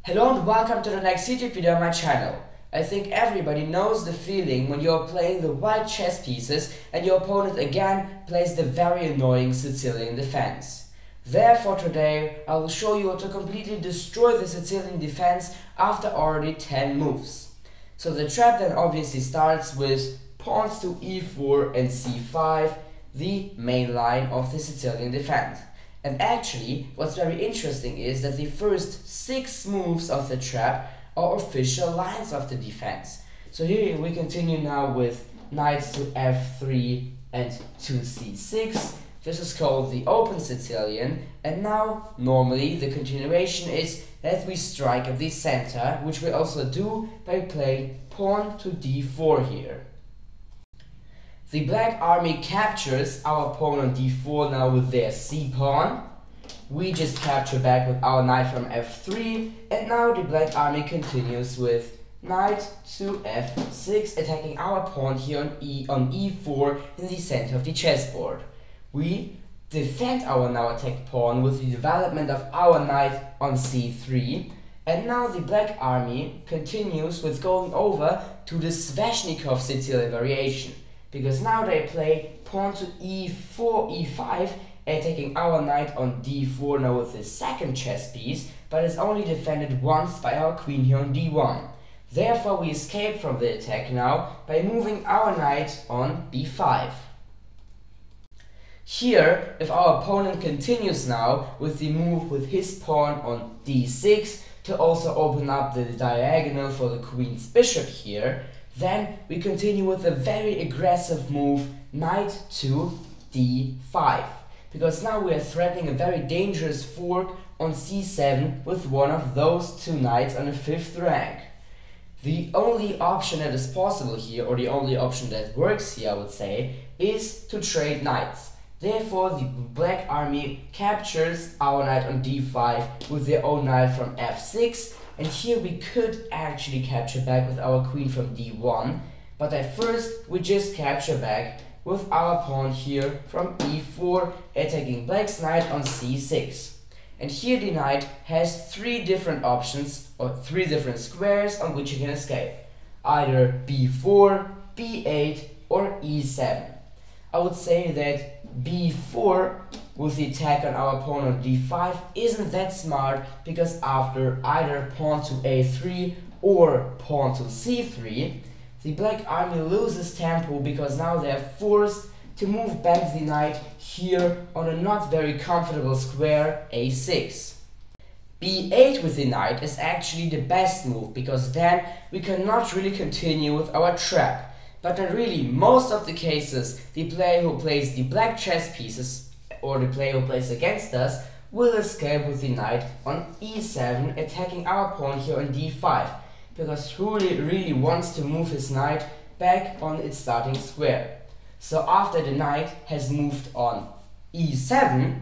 Hello and welcome to the next YouTube video on my channel. I think everybody knows the feeling when you're playing the white chess pieces and your opponent again plays the very annoying Sicilian defense. Therefore today I will show you how to completely destroy the Sicilian defense after already 10 moves. So the trap then obviously starts with pawns to e4 and c5, the main line of the Sicilian defense. And actually, what's very interesting is that the first 6 moves of the trap are official lines of the defense. So here we continue now with knights to f3 and to c6. This is called the open Sicilian, and now normally the continuation is that we strike at the center, which we also do by playing pawn to d4 here. The black army captures our pawn on d4 now with their c-pawn. We just capture back with our knight from f3, and now the black army continues with knight to f6, attacking our pawn here on e4 in the center of the chessboard. We defend our now attacked pawn with the development of our knight on c3, and now the black army continues with going over to the Sveshnikov Sicilian variation, because now they play pawn to e4, e5, attacking our knight on d4 now with the second chess piece, but is only defended once by our queen here on d1. Therefore we escape from the attack now by moving our knight on b5. Here, if our opponent continues now with the move with his pawn on d6 to also open up the diagonal for the queen's bishop here, then we continue with a very aggressive move, knight to d5. Because now we are threatening a very dangerous fork on c7 with one of those two knights on the 5th rank. The only option that is possible here, or the only option that works here I would say, is to trade knights. Therefore the black army captures our knight on d5 with their own knight from f6, and here we could actually capture back with our queen from d1, but at first we just capture back with our pawn here from e4, attacking black's knight on c6. And here the knight has 3 different options, or 3 different squares on which you can escape. Either b4, b8 or e7. I would say that b4 with the attack on our pawn on d5 isn't that smart, because after either pawn to a3 or pawn to c3, the black army loses tempo, because now they are forced to move back the knight here on a not very comfortable square a6. b8 with the knight is actually the best move, because then we cannot really continue with our trap. But in really most of the cases, the player who plays the black chess pieces, or the player who plays against us, will escape with the knight on e7, attacking our pawn here on d5. Because he really wants to move his knight back on its starting square. So after the knight has moved on e7,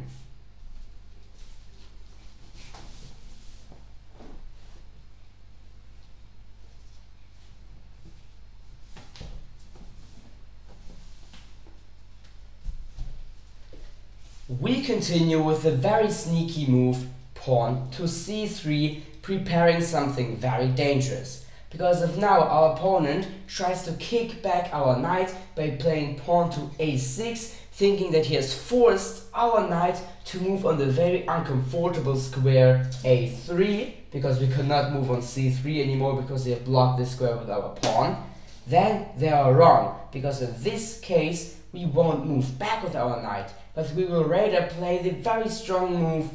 we continue with a very sneaky move, pawn to c3, preparing something very dangerous. Because if now our opponent tries to kick back our knight by playing pawn to a6, thinking that he has forced our knight to move on the very uncomfortable square a3, because we cannot move on c3 anymore because they have blocked this square with our pawn, then they are wrong, because in this case we won't move back with our knight, but we will rather play the very strong move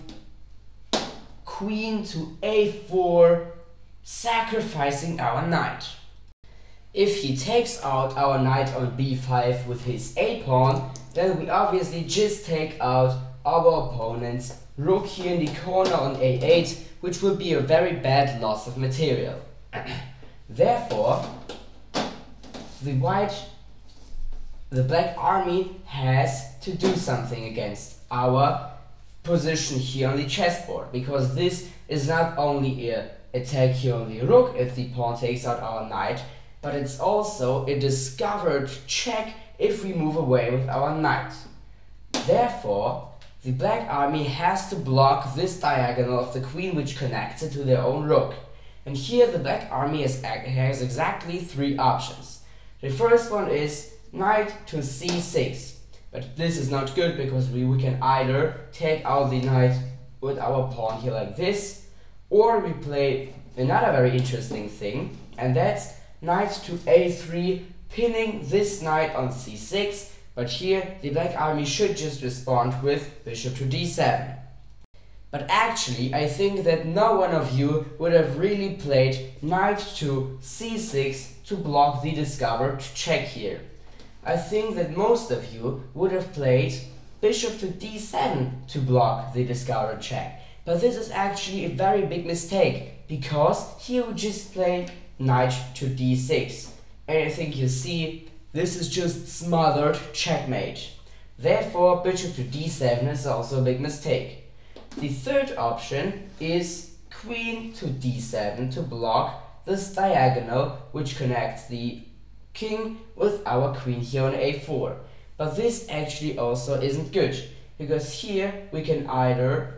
queen to a4, sacrificing our knight. If he takes out our knight on b5 with his a-pawn, then we obviously just take out our opponent's rook here in the corner on a8, which would be a very bad loss of material. Therefore, the black army has to do something against our position here on the chessboard, because this is not only an attack here on the rook if the pawn takes out our knight, but it's also a discovered check if we move away with our knight. Therefore, the black army has to block this diagonal of the queen which connects it to their own rook. And here the black army has exactly 3 options. The first one is knight to c6, but this is not good because we can either take out the knight with our pawn here like this, or we play another very interesting thing, and that's knight to a3, pinning this knight on c6, but here the black army should just respond with bishop to d7. But actually, I think that no one of you would have really played knight to c6 to block the discovered check here. I think that most of you would have played bishop to d7 to block the discovered check. But this is actually a very big mistake, because here we just play knight to d6. And I think you see, this is just smothered checkmate. Therefore, bishop to d7 is also a big mistake. The third option is queen to d7 to block this diagonal which connects the king with our queen here on a4. But this actually also isn't good, because here we can either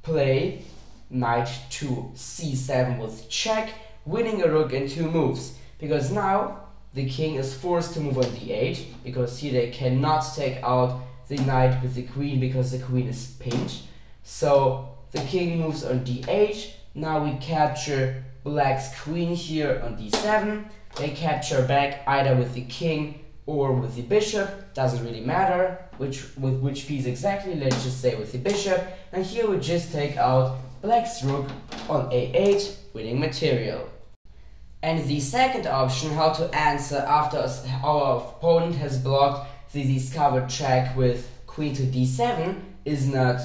play knight to c7 with check, winning a rook in 2 moves, because now the king is forced to move on d8, because here they cannot take out the knight with the queen because the queen is pinned. So the king moves on d8, now we capture black's queen here on d7, they capture back either with the king or with the bishop, doesn't really matter with which piece exactly, let's just say with the bishop, and here we just take out black's rook on a8, winning material. And the second option, how to answer after our opponent has blocked the discovered check with queen to d7, is not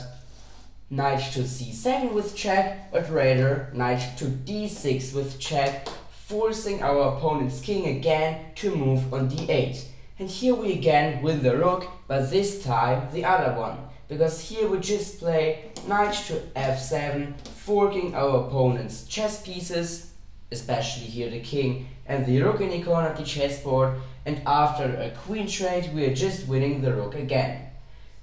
knight to c7 with check, but rather knight to d6 with check, forcing our opponent's king again to move on d8. And here we again win the rook, but this time the other one, because here we just play knight to f7, forking our opponent's chess pieces, especially here the king and the rook in the corner of the chessboard, and after a queen trade we are just winning the rook again.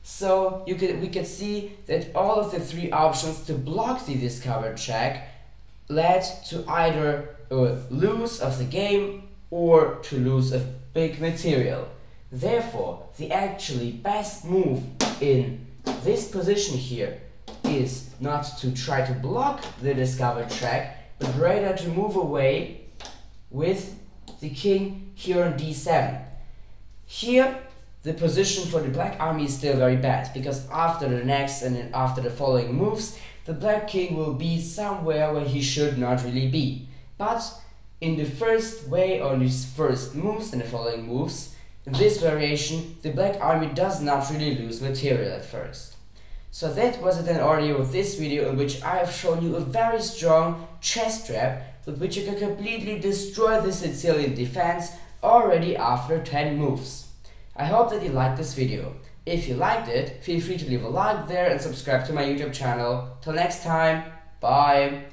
So we can see that all of the 3 options to block the discovered check led to either a lose of the game or to lose a big material. Therefore, the actually best move in this position here is not to try to block the discovered check, but rather to move away with the king here on d7. Here, the position for the black army is still very bad, because after the next and then after the following moves, the black king will be somewhere where he should not really be. But in the first way, or these first moves and the following moves, in this variation, the black army does not really lose material at first. So that was it then already with this video, in which I have shown you a very strong chess trap with which you can completely destroy the Sicilian defense already after 10 moves. I hope that you liked this video. If you liked it, feel free to leave a like there and subscribe to my YouTube channel. Till next time, bye!